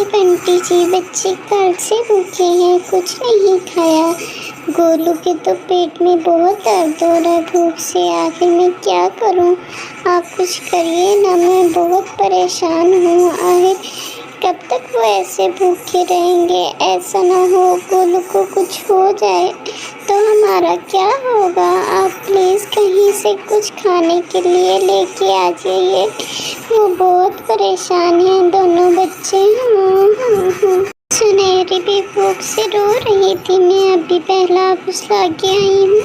अरे बंटी जी, बच्चे कल से भूखे हैं, कुछ नहीं खाया। गोलू के तो पेट में बहुत दर्द हो रहा है भूख से। आखिर मैं क्या करूं? आप कुछ करिए ना, मैं बहुत परेशान हूं। आखिर कब तक वो ऐसे भूखे रहेंगे? ऐसा ना हो गोलू को कुछ हो जाए तो हमारा क्या होगा? आप प्लीज़ कहीं से कुछ खाने के लिए लेके आ जाइए। वो बहुत परेशान हैं दोनों बच्चे। हाँ। सुनहरी भी भूख से रो रही थी। मैं अभी पहला फुसला के आई हूँ।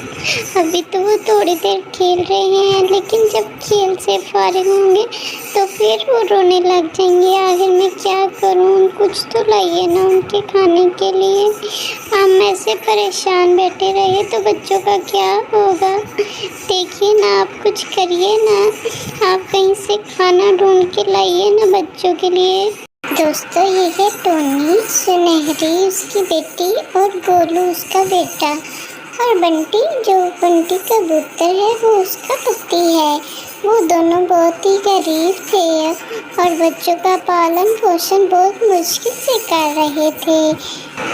अभी तो वो थोड़ी देर खेल रहे हैं, लेकिन जब खेल से फारिग होंगे तो फिर वो रोने लग जाएंगे। आखिर मैं क्या करूँ? कुछ तो लाइए ना उनके खाने के लिए। हम ऐसे परेशान बैठे रहे तो बच्चों का क्या होगा? देखिए ना, आप कुछ करिए ना। आप कहीं से खाना ढूंढ के लाइए ना बच्चों के लिए। दोस्तों, ये है टोनी, सुनहरी उसकी बेटी और गोलू उसका बेटा, और बंटी जो बंटी कबूतर है वो उसका पति है। वो दोनों बहुत ही गरीब थे और बच्चों का पालन पोषण बहुत मुश्किल से कर रहे थे।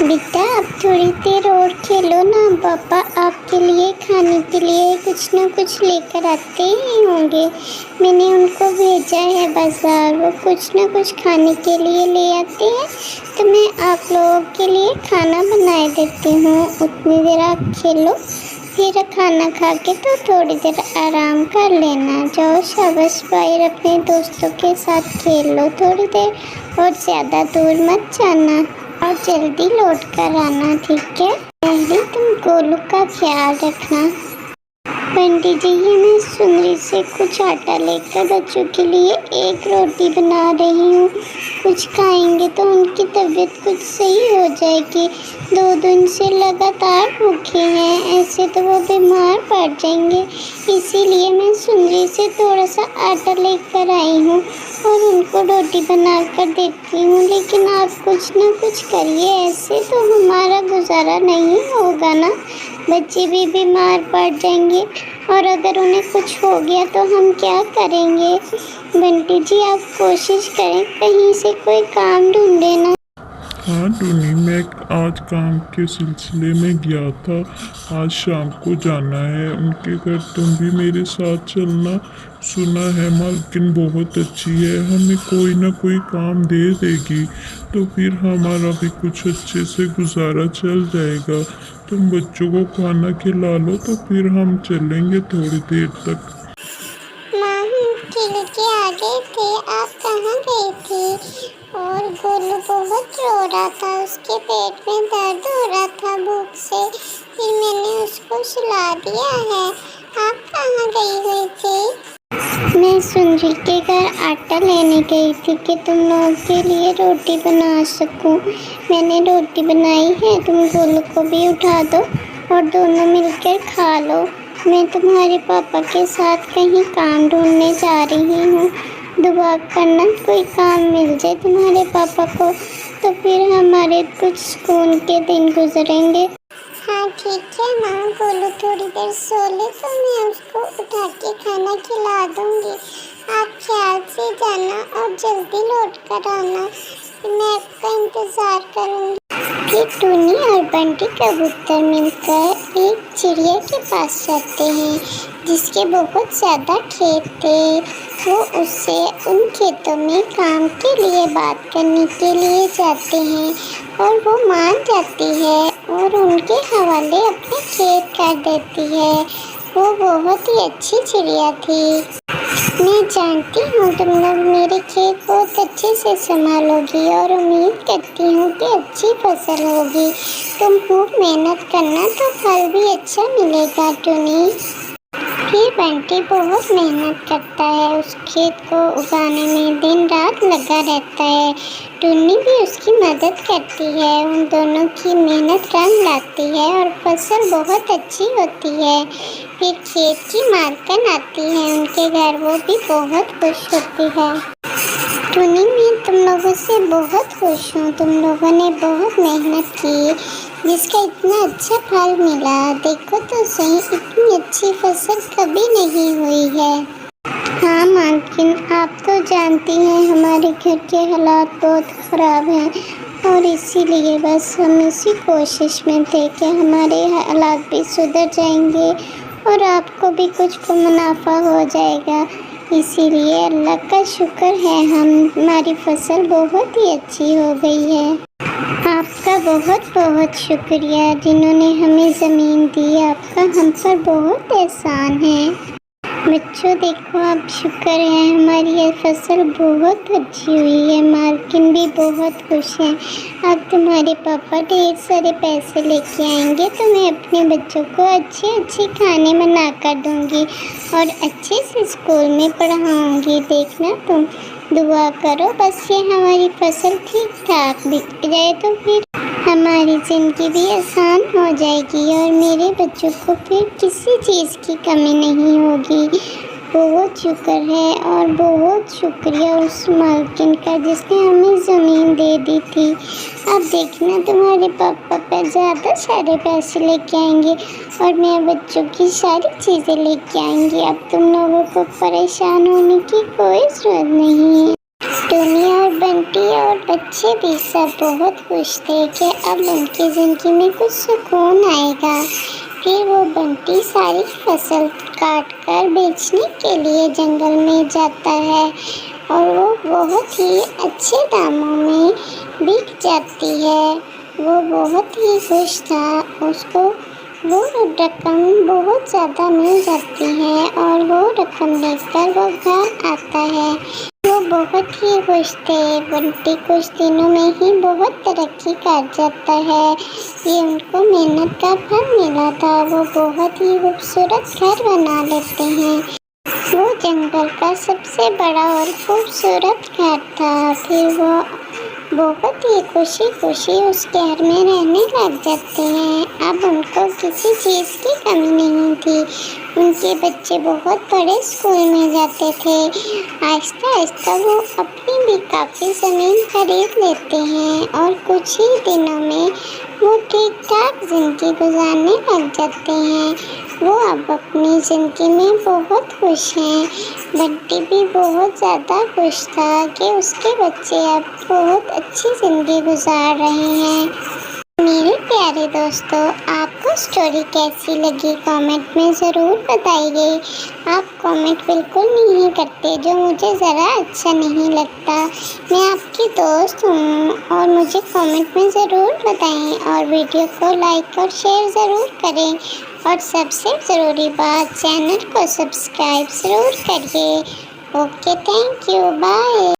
बेटा, आप थोड़ी देर और खेलो ना। पापा आपके लिए खाने के लिए कुछ ना कुछ लेकर आते ही होंगे। मैंने उनको भेजा है बाजार, वो कुछ ना कुछ खाने के लिए ले आते हैं, तो मैं आप लोगों के लिए खाना बनाए देती हूँ। उतनी देर आप खेलो, फिर खाना खा के तो थोड़ी देर आराम कर लेना। जाओ, शाबाश बाहर अपने दोस्तों के साथ खेल लो थोड़ी देर, और ज़्यादा दूर मत जाना और जल्दी लौट कर आना, ठीक है? पहले तुम गोलू का ख्याल रखना। पंडित जी, ये मैं सुंदरी से कुछ आटा लेकर बच्चों के लिए एक रोटी बना रही हूँ। कुछ खाएंगे तो उनकी तबीयत कुछ सही हो जाएगी। 2 दिन से लगातार भूखे हैं, ऐसे तो वो बीमार पड़ जाएंगे। इसीलिए मैं सुंदरी से थोड़ा सा आटा लेकर आई हूँ और उनको रोटी बना कर देती हूँ। लेकिन आप कुछ ना कुछ करिए, ऐसे तो हमारा गुजारा नहीं होगा ना। बच्चे भी बीमार पड़ जाएंगे और अगर उन्हें कुछ हो गया तो हम क्या करेंगे? बंटी जी, आप कोशिश करें, कहीं से कोई काम ढूंढे ना। हाँ टोनी, मैं आज काम के सिलसिले में गया था। आज शाम को जाना है उनके घर, तुम भी मेरे साथ चलना। सुना है मालकिन बहुत अच्छी है, हमें कोई ना कोई काम दे देगी, तो फिर हमारा भी कुछ अच्छे से गुजारा चल जाएगा। तुम बच्चों को खाना खिला लो तो फिर हम चलेंगे थोड़ी देर तक। माँ, हम खेल के आ गए थे, आप कहाँ गए थे? और गोलू बहुत रो रहा था, उसके पेट में दर्द हो रहा था भूख से, फिर मैंने उसको सुला दिया है। आप कहाँ गई हुई थी? मैं सुंदरी के घर आटा लेने गई थी कि तुम लोगों के लिए रोटी बना सकूं। मैंने रोटी बनाई है, तुम गोलू को भी उठा दो और दोनों मिलकर खा लो। मैं तुम्हारे पापा के साथ कहीं काम ढूंढने जा रही हूँ। दुआ करना कोई काम मिल जाए तुम्हारे पापा को, तो फिर हमारे कुछ सुकून के दिन गुजरेंगे। हाँ ठीक है माँ, गोलू थोड़ी देर सो ले तो मैं उसको उठा के खाना खिला दूँगी। आप ख्याल से जाना और जल्दी लौट कर आना, मैं आपका इंतज़ार करूँगी। फिर टूनी और बंटी कबूतर मिलकर एक चिड़िया के पास जाते हैं जिसके बहुत ज़्यादा खेत थे। वो उससे उन खेतों में काम के लिए बात करने के लिए जाते हैं और वो मान जाती है और उनके हवाले अपने खेत कर देती है। वो बहुत ही अच्छी चिड़िया थी। मैं जानती हूँ तुम लोग मेरे खेत बहुत अच्छे से संभालोगी और उम्मीद करती हूँ कि अच्छी फसल होगी। तुम खूब मेहनत करना तो फल भी अच्छा मिलेगा टूनी। फिर बंटी बहुत मेहनत करता है, उस खेत को उगाने में दिन रात लगा रहता है। टुन्नी भी उसकी मदद करती है, उन दोनों की मेहनत रंग लाती है और फसल बहुत अच्छी होती है। फिर खेत की मालकिन आती है उनके घर, वो भी बहुत खुश होती है। टुन्नी, मैं तुम लोगों से बहुत खुश हूँ, तुम लोगों ने बहुत मेहनत की जिसका इतना अच्छा फल मिला। देखो तो सही, इतनी अच्छी फसल कभी नहीं हुई है। हाँ मालकिन, आप तो जानती हैं हमारे घर के हालात बहुत ख़राब हैं और इसीलिए बस हम इसी कोशिश में थे कि हमारे हालात भी सुधर जाएंगे और आपको भी कुछ मुनाफा हो जाएगा। इसीलिए अल्लाह का शुक्र है हमारी फसल बहुत ही अच्छी हो गई है। आपका बहुत बहुत शुक्रिया जिन्होंने हमें ज़मीन दी, आपका हम पर बहुत एहसान है। बच्चों देखो, आप शुक्र है हमारी ये फसल बहुत अच्छी हुई है। मालकिन भी बहुत खुश हैं। अब तुम्हारे पापा ढेर सारे पैसे लेके आएंगे तो मैं अपने बच्चों को अच्छे अच्छे खाने बना कर दूँगी और अच्छे से स्कूल में पढ़ाऊँगी। देखना तुम दुआ करो बस ये हमारी फसल ठीक ठाक बिक जाए तो फिर हमारी ज़िंदगी भी आसान हो जाएगी और मेरे बच्चों को फिर किसी चीज़ की कमी नहीं होगी। बहुत शुक्र है और बहुत शुक्रिया उस मालकिन का जिसने हमें ज़मीन दे दी थी। अब देखना तुम्हारे पापा पे ज़्यादा सारे पैसे लेके आएंगे और मेरे बच्चों की सारी चीज़ें लेके आएंगे। अब तुम लोगों को परेशान होने की कोई ज़रूरत नहीं है। टोनी और बंटी और बच्चे भी सब बहुत खुश थे कि अब उनकी ज़िंदगी में कुछ सुकून आएगा। फिर वो बंटी सारी फसल काट कर बेचने के लिए जंगल में जाता है और वो बहुत ही अच्छे दामों में बिक जाती है। वो बहुत ही खुश था, उसको वो रकम बहुत ज़्यादा मिल जाती है और वो रकम लेकर वो घर आता है। वो बहुत ही खुश थे। बंटी कुछ दिनों में ही बहुत तरक्की कर जाता है। ये उनको मेहनत का फल मिला था। वो बहुत ही खूबसूरत घर बना लेते हैं। वो जंगल का सबसे बड़ा और खूबसूरत घर था। फिर वो बहुत ही खुशी खुशी उस घर में रहने लग जाते हैं। अब उनको किसी चीज़ की कमी नहीं थी। उनके बच्चे बहुत बड़े स्कूल में जाते थे। आहिस्ता आहिस्ता वो अपनी भी काफ़ी ज़मीन खरीद लेते हैं और कुछ ही दिनों में वो ठीक ठाक ज़िंदगी गुजारने लग जाते हैं। वो अब अपनी ज़िंदगी में बहुत खुश हैं। बंटी भी बहुत ज़्यादा खुश था कि उसके बच्चे अब बहुत अच्छी ज़िंदगी गुजार रहे हैं। मेरे प्यारे दोस्तों, आपको स्टोरी कैसी लगी कमेंट में ज़रूर बताइए। आप कमेंट बिल्कुल नहीं करते जो मुझे ज़रा अच्छा नहीं लगता। मैं आपकी दोस्त हूँ और मुझे कमेंट में ज़रूर बताएं और वीडियो को लाइक और शेयर ज़रूर करें और सबसे ज़रूरी बात चैनल को सब्सक्राइब ज़रूर करिए। Okay, thank you, bye.